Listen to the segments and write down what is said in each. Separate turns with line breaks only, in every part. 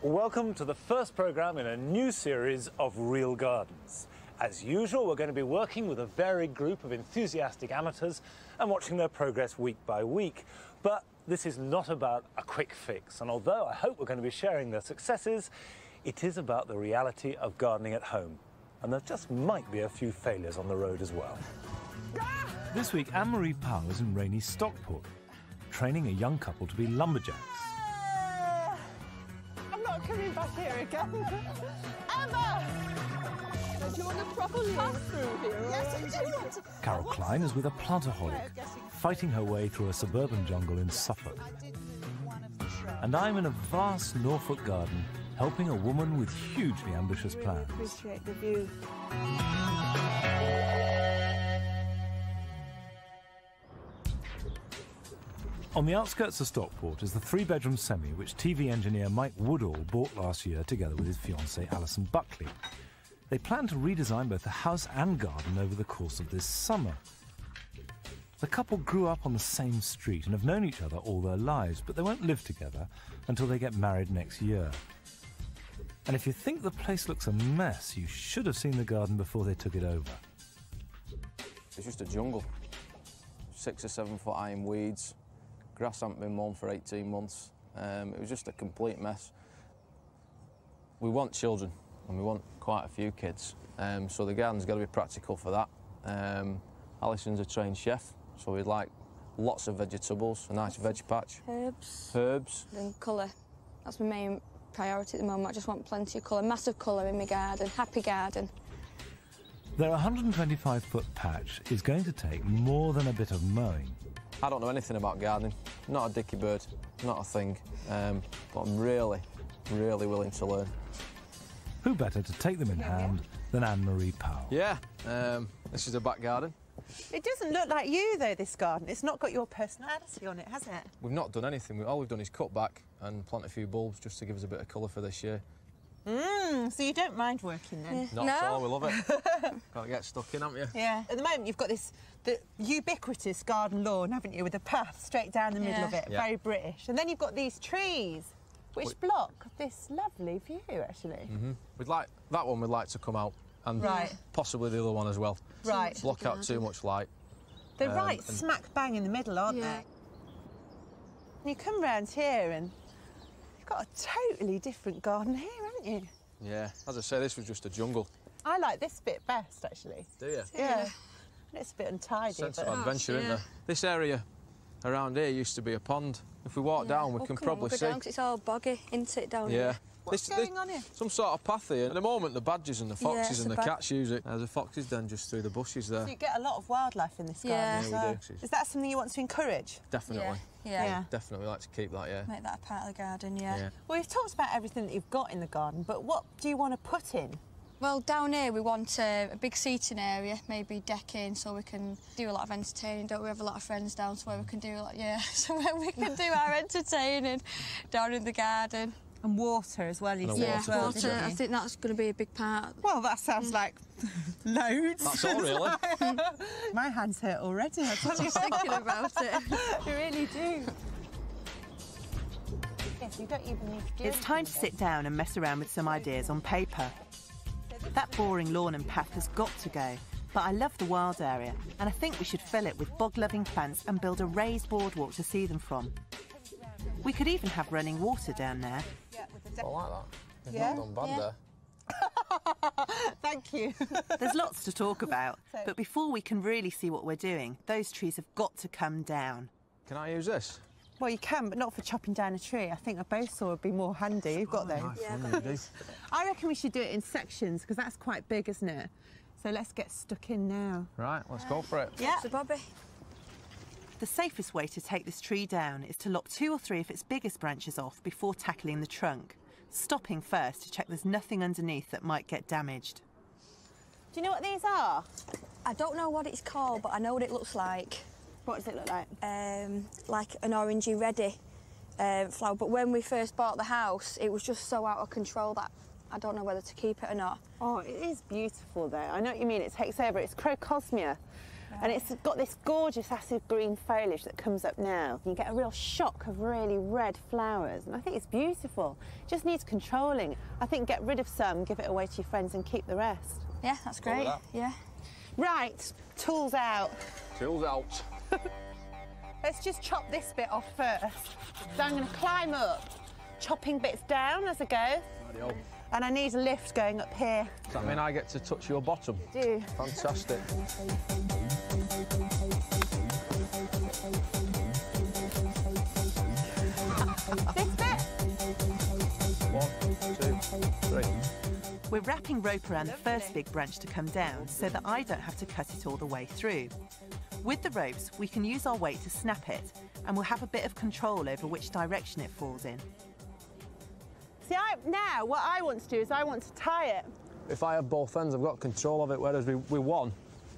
Welcome to the first programme in a new series of Real Gardens. As usual, we're going to be working with a varied group of enthusiastic amateurs and watching their progress week by week. But this is not about a quick fix, and although I hope we're going to be sharing their successes, it is about the reality of gardening at home. And there just might be a few failures on the road as well. This week, Anne-Marie Powell is in rainy Stockport, training a young couple to be lumberjacks.
I'm not coming back here again. Emma! Do you want a proper pass-through here? Yes, I do want to.
Carol Klein is with a plantaholic, fighting her way through a suburban jungle in Suffolk. And I'm in a vast Norfolk garden, helping a woman with hugely ambitious plans.
I appreciate the view.
On the outskirts of Stockport is the three-bedroom semi which TV engineer Mike Woodall bought last year together with his fiancée Alison Buckley. They plan to redesign both the house and garden over the course of this summer. The couple grew up on the same street and have known each other all their lives, but they won't live together until they get married next year. And if you think the place looks a mess, you should have seen the garden before they took it over.
It's just a jungle. 6 or 7 foot high in weeds. Grass hadn't been mown for 18 months. It was just a complete mess. We want children, and we want quite a few kids. So the garden's got to be practical for that. Alison's a trained chef, so we'd like lots of vegetables, a nice veg patch. Herbs.
And colour. That's my main priority at the moment. I just want plenty of colour, massive colour in my garden, happy garden.
Their 125-foot patch is going to take more than a bit of mowing.
I don't know anything about gardening, not a dicky bird, not a thing, but I'm really, really willing to learn.
Who better to take them in hand than Anne-Marie Powell?
Yeah, this is a back garden.
It doesn't look like you, though, this garden. It's not got your personality on it, has it?
We've not done anything. All we've done is cut back and plant a few bulbs just to give us a bit of colour for this year.
So you don't mind working then?
Not at all, we love it. Got to get stuck in, haven't you?
Yeah. At the moment, you've got the ubiquitous garden lawn, haven't you, with a path straight down the middle of it, very British. And then you've got these trees, which block this lovely view, actually.
We'd like that one. We'd like to come out, and possibly the other one as well.
Right.
Block out too much light.
They're right smack bang in the middle, aren't they? You come round here and you've got a totally different garden here, haven't you?
Yeah. As I say, this was just a jungle.
I like this bit best, actually.
Do you?
Yeah. It's a bit untidy.
Sense of adventure, isn't there? This area around here used to be a pond. If we walk down, we can probably see.
Down, 'cause it's all boggy, isn't it, down here?
What's going on here?
Some sort of path here. At the moment, the badgers and the foxes and the cats use it. There's a fox's den just through the bushes there.
So you get a lot of wildlife in this garden.
Yeah, we do.
Is that something you want to encourage?
Definitely.
Yeah.
Definitely like to keep that,
Make that a part of the garden, yeah.
Well, we've talked about everything that you've got in the garden, but what do you want to put in?
Well, down here we want a big seating area, maybe decking, so we can do a lot of entertaining. Don't we have a lot of friends down, so where we can do so where we can do our entertaining down in the garden.
And water as well, you said.
Water. I think that's going to be a big part.
Well, that sounds like loads.
That's all, really.
My hands hurt already. I tell you,
thinking about it.
You really do. Yes, you don't even need to do
It's time to sit down and mess around with some ideas on paper. That boring lawn and path has got to go, but I love the wild area, and I think we should fill it with bog-loving plants and build a raised boardwalk to see them from. We could even have running water down there.
I like that. You've not done bad there.
Thank you.
There's lots to talk about, but before we can really see what we're doing, those trees have got to come down.
Can I use this?
Well, you can, but not for chopping down a tree. I think a bow saw would be more handy. You've got those.
Nice.
I reckon we should do it in sections, because that's quite big, isn't it? So let's get stuck in now.
Right, let's go for it.
Yeah.
So, Bobby.
The safest way to take this tree down is to lop 2 or 3 of its biggest branches off before tackling the trunk, stopping first to check there's nothing underneath that might get damaged.
Do you know what these are?
I don't know what it's called, but I know what it looks like.
What does it look like?
Like an orangey reddy flower. But when we first bought the house, it was just so out of control that I don't know whether to keep it or not.
Oh, it is beautiful, though. I know what you mean. It takes over. It's Crocosmia. And it's got this gorgeous acid green foliage that comes up now. You get a real shock of really red flowers, and I think it's beautiful. It just needs controlling. I think get rid of some, give it away to your friends and keep the rest.
Yeah, that's great. Yeah.
Right, tools out.
Tools out.
Let's just chop this bit off first. So I'm going to climb up, chopping bits down as I go.
Radio.
And I need a lift going up here.
Does that mean I get to touch your bottom?
I do.
Fantastic.
This bit.
1, 2, 3.
We're wrapping rope around the first big branch to come down so that I don't have to cut it all the way through. With the ropes, we can use our weight to snap it, and we'll have a bit of control over which direction it falls in.
See, now what I want to do is I want to tie it.
If I have both ends, I've got control of it, whereas with one,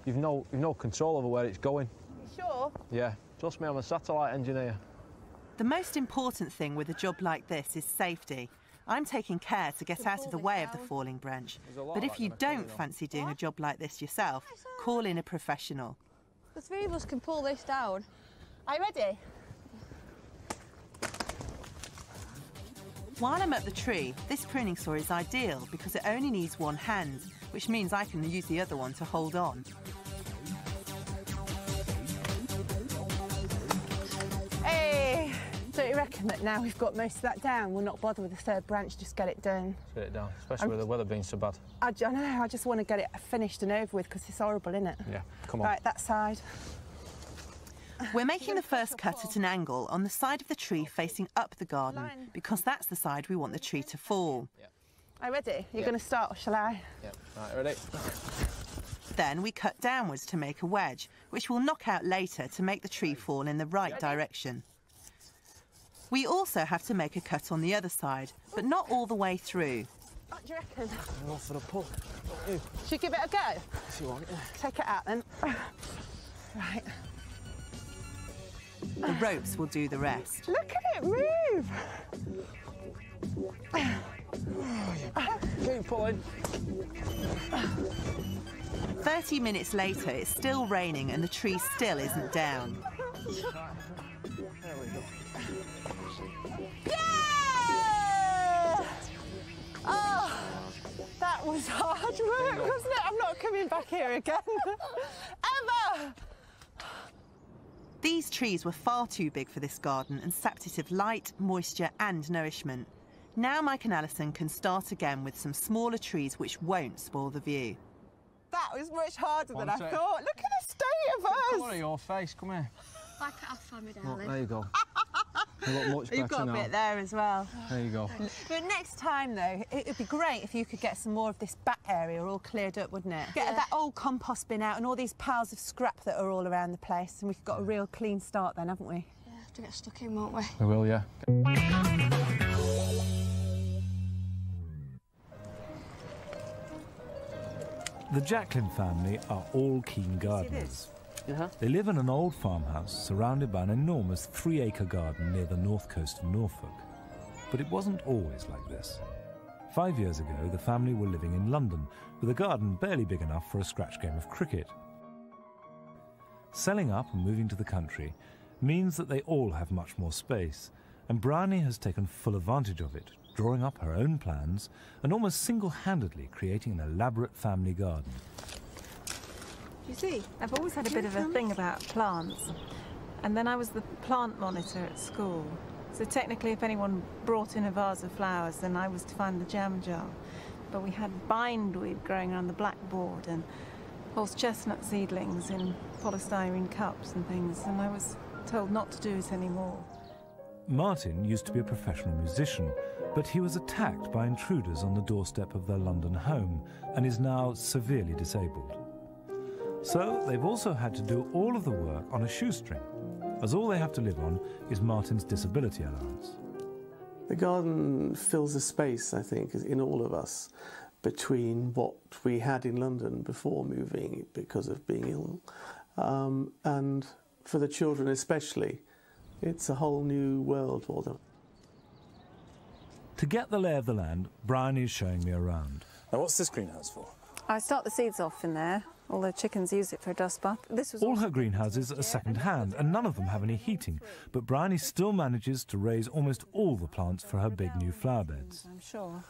you've no control over where it's going.
Sure?
Yeah, trust me, I'm a satellite engineer.
The most important thing with a job like this is safety. I'm taking care to get out of the way of the falling branch. But if you don't fancy doing a job like this yourself, call in a professional.
The three of us can pull this down.
Are you ready?
While I'm up the tree, this pruning saw is ideal because it only needs one hand, which means I can use the other one to hold on.
Hey! Don't you reckon that now we've got most of that down, we'll not bother with the third branch, just get it done?
Get it down, especially with the weather being so bad.
I know, I just want to get it finished and over with because it's horrible, isn't it?
Yeah, come on.
Right, that side.
We're making the first cut at an angle on the side of the tree facing up the garden because that's the side we want the tree to fall.
Yeah.
Are you ready? You're going to start, or shall I?
Yeah, right, ready?
Then we cut downwards to make a wedge, which we'll knock out later to make the tree fall in the right direction. We also have to make a cut on the other side, but not all the way through.
What do you reckon?
I'm off for the pull.
Should we give it a go?
If you want, yeah.
Take it out then. Right.
The ropes will do the rest.
Look at it move!
Keep pulling.
30 minutes later, it's still raining and the tree still isn't down.
There we go.
Yeah! Oh, that was hard work, wasn't it? I'm not coming back here again. Ever!
These trees were far too big for this garden and sapped it of light, moisture and nourishment. Now Mike and Alison can start again with some smaller trees which won't spoil the view.
That was much harder than I
Monty.
thought. Look at the state of us!
Come on, your face, come here.
Back it off for me,
Look,
darling.
there you go. You look much better
You've got a
now.
bit there as well.
There you go.
But next time, though, it'd be great if you could get some more of this back area all cleared up, wouldn't it? Get that old compost bin out and all these piles of scrap that are all around the place, and we've got a real clean start then, haven't we?
Yeah, have to get stuck in, won't we?
We will, yeah.
The Jacklin family are all keen gardeners. They live in an old farmhouse surrounded by an enormous 3-acre garden near the north coast of Norfolk. But it wasn't always like this. 5 years ago, the family were living in London, with a garden barely big enough for a scratch game of cricket. Selling up and moving to the country means that they all have much more space, and Bryony has taken full advantage of it, drawing up her own plans and almost single-handedly creating an elaborate family garden.
You see, I've always had a bit of a thing about plants. And then I was the plant monitor at school. So technically, if anyone brought in a vase of flowers, then I was to find the jam jar. But we had bindweed growing around the blackboard and horse chestnut seedlings in polystyrene cups and things, and I was told not to do it anymore.
Martin used to be a professional musician, but he was attacked by intruders on the doorstep of their London home and is now severely disabled. So they've also had to do all of the work on a shoestring, as all they have to live on is Martin's disability allowance.
The garden fills a space, I think, in all of us between what we had in London before moving because of being ill, and for the children especially, it's a whole new world for them.
To get the lay of the land, Bryony is showing me around.
Now, what's this greenhouse for?
I start the seeds off in there, All the chickens use it for a dust bath. This was
All her greenhouses are second-hand, and none of them have any heating, but Bryony still manages to raise almost all the plants for her big new flower beds.
I'm sure.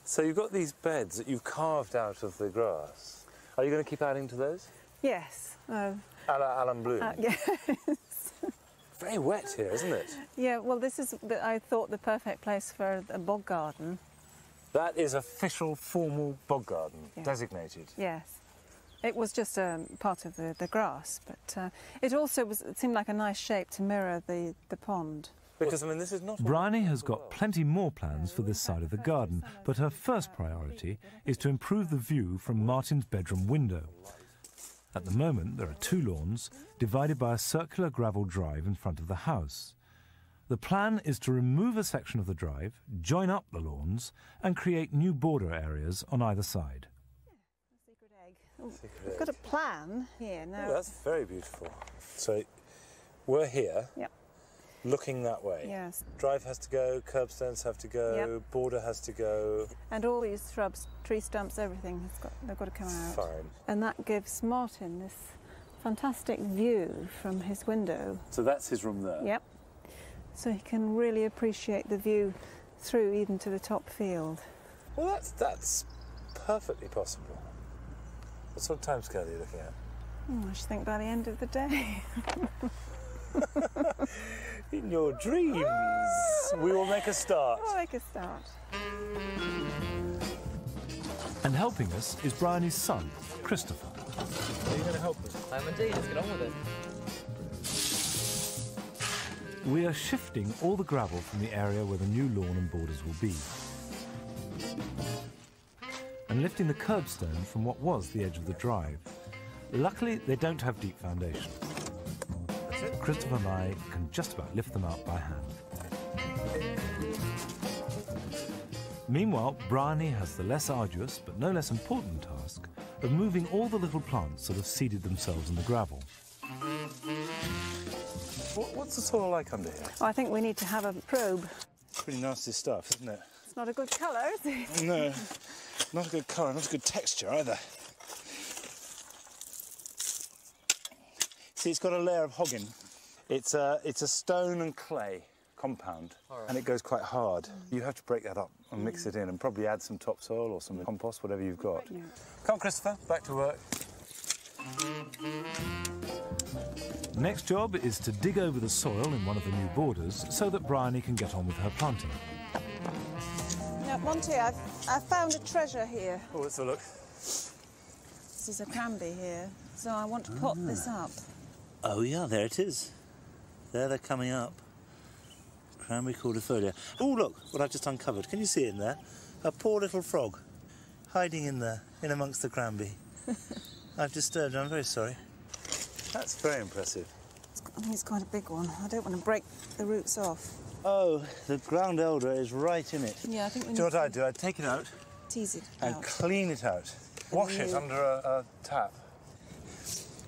So you've got these beds that you've carved out of the grass. Are you going to keep adding to those?
Yes.
A la Alan Bloom?
Yes.
Very wet here, isn't it?
Yeah, well, this is, I thought, the perfect place for a bog garden.
That is official, formal bog garden, designated.
Yes. It was just part of the grass, but it also it seemed like a nice shape to mirror the pond.
Because, I mean, this is not...
Bryony has got plenty more plans for this side of the garden, but her first priority is to improve the view from Martin's bedroom window. At the moment, there are 2 lawns, divided by a circular gravel drive in front of the house. The plan is to remove a section of the drive, join up the lawns, and create new border areas on either side.
Secret egg. We've got a plan here now.
Oh, that's very beautiful. So, we're here.
Yep.
Looking that way.
Yes.
Drive has to go, curbstones have to go, border has to go.
And all these shrubs, tree stumps, everything, they've got to come out.
Fine.
And that gives Martin this fantastic view from his window.
So that's his room there?
Yep. So he can really appreciate the view through even to the top field.
Well, that's perfectly possible. What sort of timescale are you looking at?
I should think by the end of the day.
In your dreams, we will make a start.
We'll make a start.
And helping us is Bryony's son, Christopher.
Are you going to help us?
I am indeed. Let's get on with it.
We are shifting all the gravel from the area where the new lawn and borders will be, and lifting the curbstone from what was the edge of the drive. Luckily, they don't have deep foundation. Christopher and I can just about lift them out by hand. Meanwhile, Bryony has the less arduous but no less important task of moving all the little plants that have seeded themselves in the gravel.
What's the soil like under here?
I think we need to have a probe.
Pretty nasty stuff, isn't it?
It's not a good colour, is it?
No, not a good colour, not a good texture either. See, it's got a layer of hogging. It's a stone and clay compound, and it goes quite hard. You have to break that up and mix it in, and probably add some topsoil or some compost, whatever you've got. Yeah. Come on, Christopher, back to work.
Next job is to dig over the soil in one of the new borders so that Bryony can get on with her planting.
Now, Monty, I've found a treasure here.
Oh, let's have a look.
This is a cranberry here, so I want to pot this up.
Oh yeah, there it is. There they're coming up. Cranberry cordifolia. Oh look, what I've just uncovered. Can you see in there? A poor little frog hiding in there, in amongst the cranberry. I've disturbed him, I'm very sorry.
That's very impressive.
I think it's quite a big one. I don't want to break the roots off.
Oh, the ground elder is right in it.
Yeah, I think we need
do you know what I'd do? I'd take it out.
Tease it
and
out.
Clean it out. Wash it under a tap.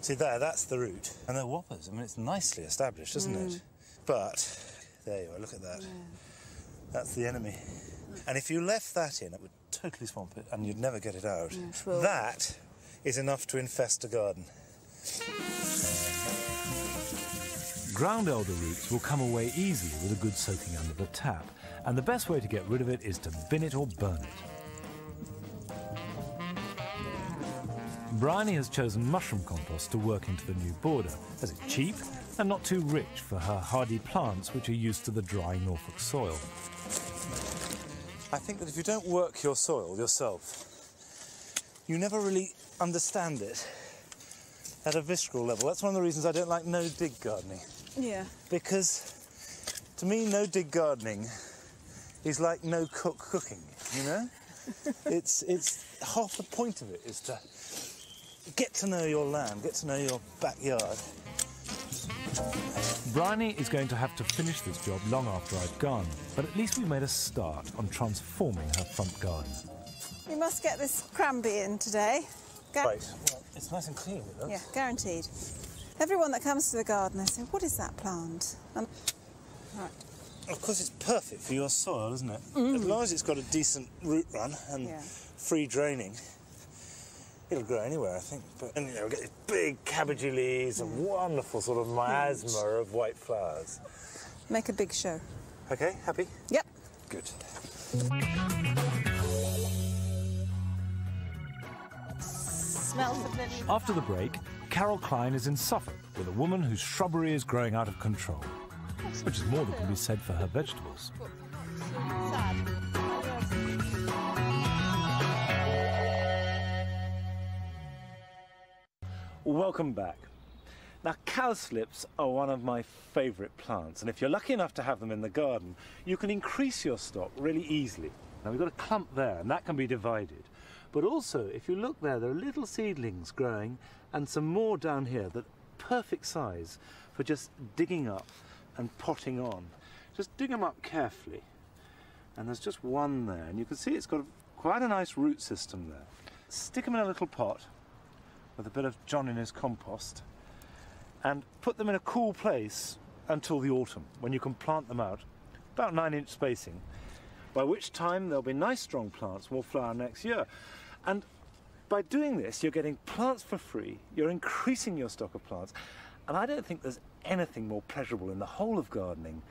See there, that's the root. And they're whoppers. I mean, it's nicely established, isn't it? But, there you are, look at that. Yeah. That's the enemy. And if you left that in, it would totally swamp it and you'd never get it out. Yeah, sure. That is enough to infest a garden.
Ground elder roots will come away easily with a good soaking under the tap, and the best way to get rid of it is to bin it or burn it. Bryony has chosen mushroom compost to work into the new border, as it's cheap and not too rich for her hardy plants which are used to the dry Norfolk soil.
I think that if you don't work your soil yourself, you never really understand it at a visceral level. That's one of the reasons I don't like no-dig gardening.
Yeah.
Because, to me, no-dig gardening is like no-cook cooking, you know? It's half the point of it is to get to know your land, get to know your backyard.
Bryony is going to have to finish this job long after I've gone, but at least we made a start on transforming her front garden.
We must get this cranberry in today.
Right. Well, it's nice and clean, it looks.
Yeah, guaranteed. Everyone that comes to the garden, they say, what is that plant? And... Right.
Of course, it's perfect for your soil, isn't it? As long as it's got a decent root run and free draining,
It'll grow anywhere, I think. But, and, you know, get these big cabbagey leaves and wonderful sort of miasma of white flowers.
Make a big show.
OK, happy?
Yep.
Good.
Smells of lily.
After the break, Carol Klein is in Suffolk with a woman whose shrubbery is growing out of control, which is more than can be said for her vegetables. Welcome back. Now, cowslips are one of my favourite plants, and if you're lucky enough to have them in the garden, you can increase your stock really easily. Now, we've got a clump there, and that can be divided. But also, if you look there are little seedlings growing, and some more down here that are perfect size for just digging up and potting on. Just dig them up carefully. And there's just one there, and you can see it's got quite a nice root system there. Stick them in a little pot with a bit of John Innes compost, and put them in a cool place until the autumn, when you can plant them out, about 9-inch spacing, by which time there'll be nice strong plants and will flower next year. And by doing this, you're getting plants for free, you're increasing your stock of plants, and I don't think there's anything more pleasurable in the whole of gardening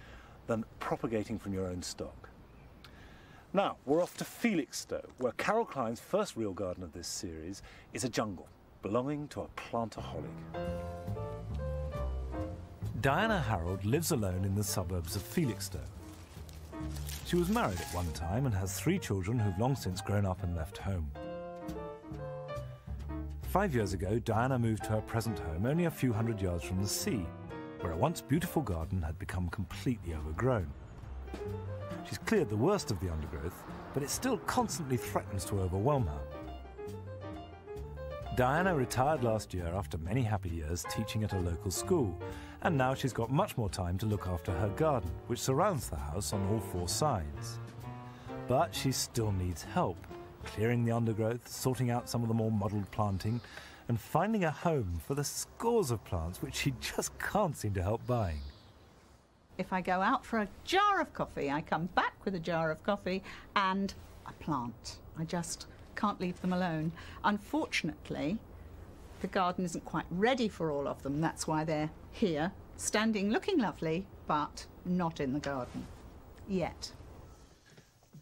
than propagating from your own stock. Now, we're off to Felixstowe, where Carol Klein's first real garden of this series is a jungle belonging to a plantaholic. Diana Harold lives alone in the suburbs of Felixstowe. She was married at one time and has 3 children who've long since grown up and left home. 5 years ago, Diana moved to her present home only a few hundred yards from the sea, where a once beautiful garden had become completely overgrown. She's cleared the worst of the undergrowth, but it still constantly threatens to overwhelm her. Diana retired last year after many happy years teaching at a local school, and now she's got much more time to look after her garden, which surrounds the house on all 4 sides. But she still needs help, clearing the undergrowth, sorting out some of the more modelled planting, and finding a home for the scores of plants which she just can't seem to help buying.
If I go out for a jar of coffee, I come back with a jar of coffee and a plant. I just can't leave them alone. Unfortunately, the garden isn't quite ready for all of them. That's why they're here, standing, looking lovely, but not in the garden yet.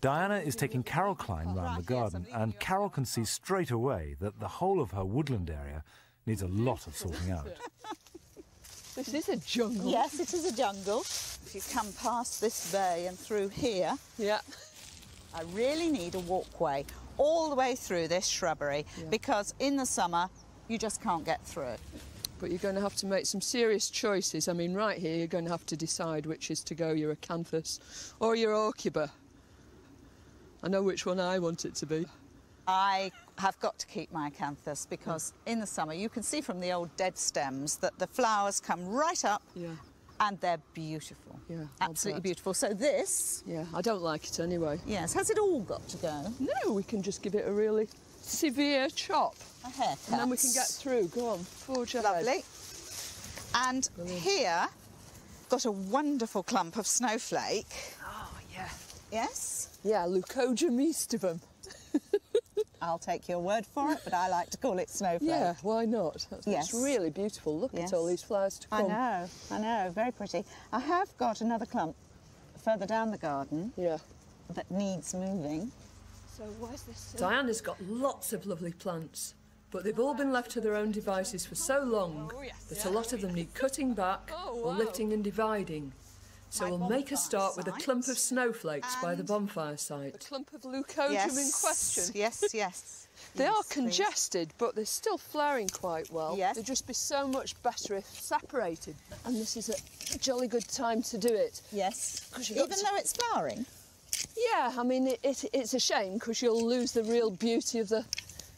Diana is taking Carol Klein round the garden, and Carol can see straight away that the whole of her woodland area needs a lot of sorting out.
This is a jungle.
Yes, it is a jungle. If you come past this bay and through here,
yeah,
I really need a walkway all the way through this shrubbery, because in the summer you just can't get through it.
But you're going to have to make some serious choices. I mean, right here you're going to have to decide which is to go, your acanthus or your aucuba. I know which one I want it to be.
I have got to keep my acanthus because in the summer you can see from the old dead stems that the flowers come right up and they're beautiful.
Yeah,
absolutely beautiful. So this...
Yeah, I don't like it anyway.
Yes, has it all got to go?
No, we can just give it a really severe chop.
A haircut.
And then we can get through. Go on, forge ahead.
Lovely. And here, got a wonderful clump of snowflake.
Oh, yeah.
Yes?
Yeah, Leucojum aestivum.
I'll take your word for it, but I like to call it snowflake.
Yeah, why not? It's really beautiful. Look at all these flowers to come.
I know, very pretty. I have got another clump further down the garden that needs moving.
So where's this?
Diana's got lots of lovely plants, but they've all been left to their own devices for so long that a lot of them need cutting back or lifting and dividing. So we'll make a start with a clump of snowflakes by the bonfire site.
A clump of leucojum in question?
Yes, yes.
They are congested, but they're still flowering quite well.
Yes.
They'd just be so much better if separated. And this is a jolly good time to do it.
Yes. Even though it's flowering?
Yeah, I mean, it's a shame because you'll lose the real beauty of the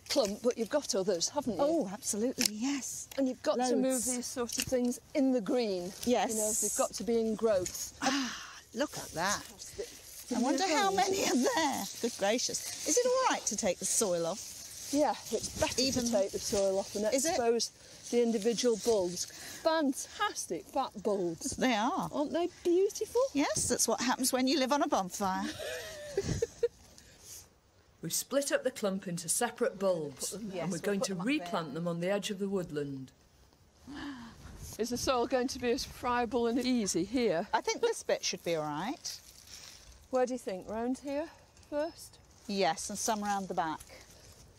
clump, but you've got others, haven't you?
Oh, absolutely, yes.
And you've got to move these sort of things in the green.
Yes.
You know, they've got to be in growth.
Look at that. I wonder how many are there. Good gracious. Is it all right to take the soil off?
Yeah, it's better to take the soil off and expose the individual bulbs. Fantastic fat bulbs.
They are.
Aren't they beautiful?
Yes, that's what happens when you live on a bonfire.
We've split up the clump into separate bulbs, and we're going to replant them on the edge of the woodland.
Is the soil going to be as friable and easy here?
I think this bit should be all right.
Where do you think? Round here first?
Yes, and some round the back.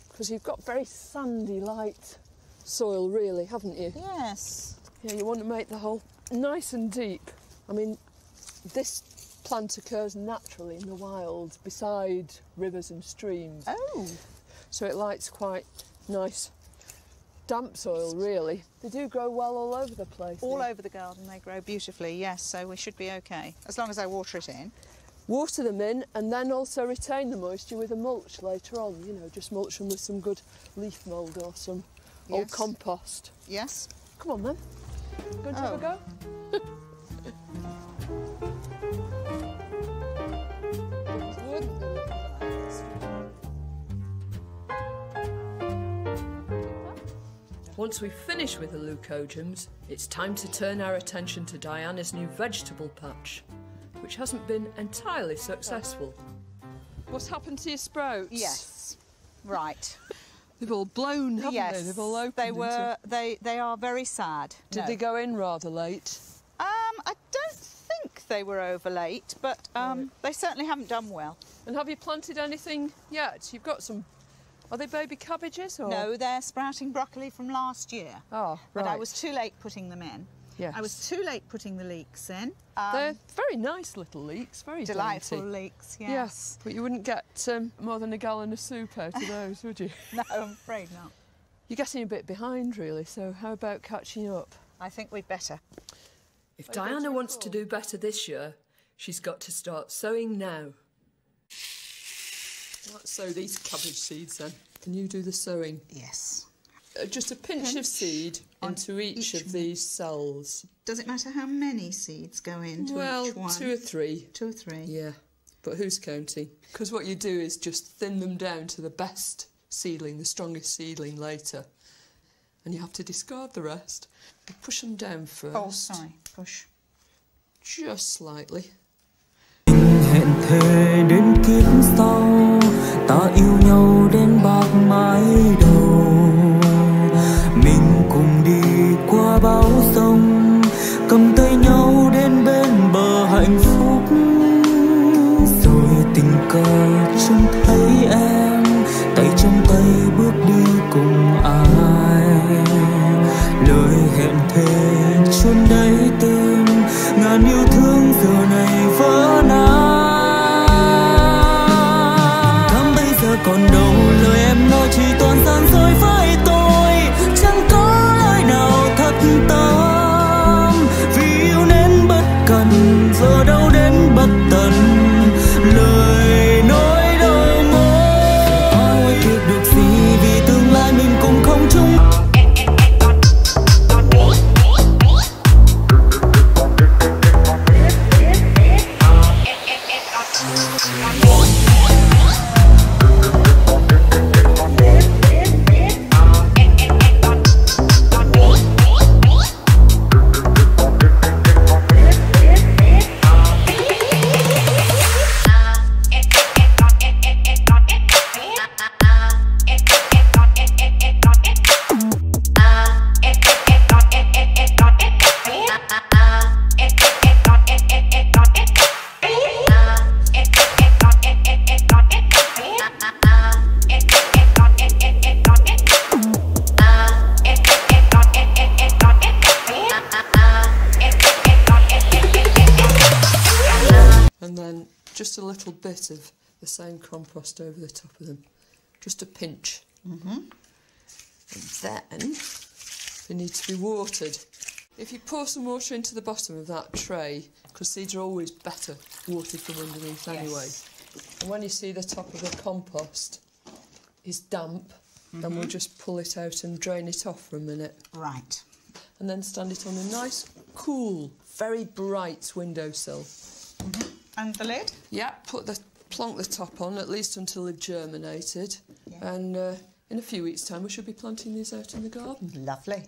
Because you've got very sandy, light soil, really, haven't you?
Yes.
Yeah, you want to make the hole nice and deep. I mean, this plant occurs naturally in the wild, beside rivers and streams.
Oh.
So it likes quite nice, damp soil, really. They do grow well all over the place.
All over the garden they grow beautifully, yes, so we should be okay, as long as I water it in.
Water them in and then also retain the moisture with a mulch later on, you know, just mulch them with some good leaf mould or some old compost.
Yes.
Come on then, going to have a go?
Once we've finished with the leucogyms, it's time to turn our attention to Diana's new vegetable patch, which hasn't been entirely successful.
What's happened to your sprouts?
Yes. Right.
They've all blown, haven't they? They've all opened.
They are very sad.
Did they go in rather late?
I don't think they were over late, but they certainly haven't done well.
And have you planted anything yet? You've got some. Are they baby cabbages or?
No, they're sprouting broccoli from last year.
Oh, right.
But I was too late putting them in.
Yes.
I was too late putting the leeks in.
They're very nice little leeks, very
delightful
dainty.
Leeks, yes.
Yes, but you wouldn't get more than a gallon of soup out of those, would you?
No, I'm afraid not.
You're getting a bit behind, really, so how about catching up?
I think we'd better.
If Diana wants to do better this year, she's got to start sowing now.
Let's sow these cabbage seeds then. Can you do the sowing?
Yes.
Just a pinch of seed into each of these cells.
Does it matter how many seeds go into each one?
Well, 2 or 3.
2 or 3.
Yeah, but who's counting? Because what you do is just thin them down to the best seedling, the strongest seedling later. And you have to discard the rest. You push them down first.
Oh, sorry, push.
Just slightly.
Hẹn thề đến kiếp sau, ta yêu nhau đến bạc mái đầu. Mình cùng đi qua bão sông, cầm tay nhau đến bên bờ hạnh phúc. Rồi tình cờ trông thấy em, tay trong tay bước đi cùng ai. Lời hẹn thề chôn đáy tim, ngàn yêu thương giờ này vỡ nát. Thắm bây giờ còn đâu, lời em nói chỉ toàn gian dối với tôi, chẳng có lời nào thật tâm. Vì yêu nên bất cần, giờ đâu đến bất tận, lời nói đâu mơ. Ai kịp được gì vì tương lai mình cùng không chung.
And then just a little bit of the same compost over the top of them. Just a pinch. And then they need to be watered. If you pour some water into the bottom of that tray, because seeds are always better watered from underneath anyway. And when you see the top of the compost is damp, then we'll just pull it out and drain it off for a minute.
Right.
And then stand it on a nice, cool, very bright windowsill.
And the lid?
Yeah, plonk the top on, at least until they've germinated.
Yeah.
And in a few weeks' time, we should be planting these out in the garden.
Lovely.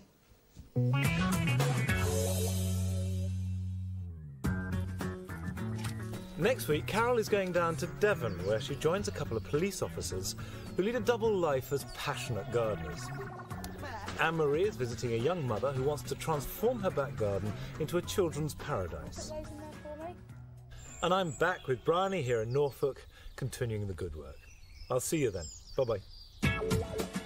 Next week, Carol is going down to Devon, where she joins a couple of police officers who lead a double life as passionate gardeners. Anne-Marie is visiting a young mother who wants to transform her back garden into a children's paradise. And I'm back with Bryony here in Norfolk, continuing the good work. I'll see you then. Bye-bye.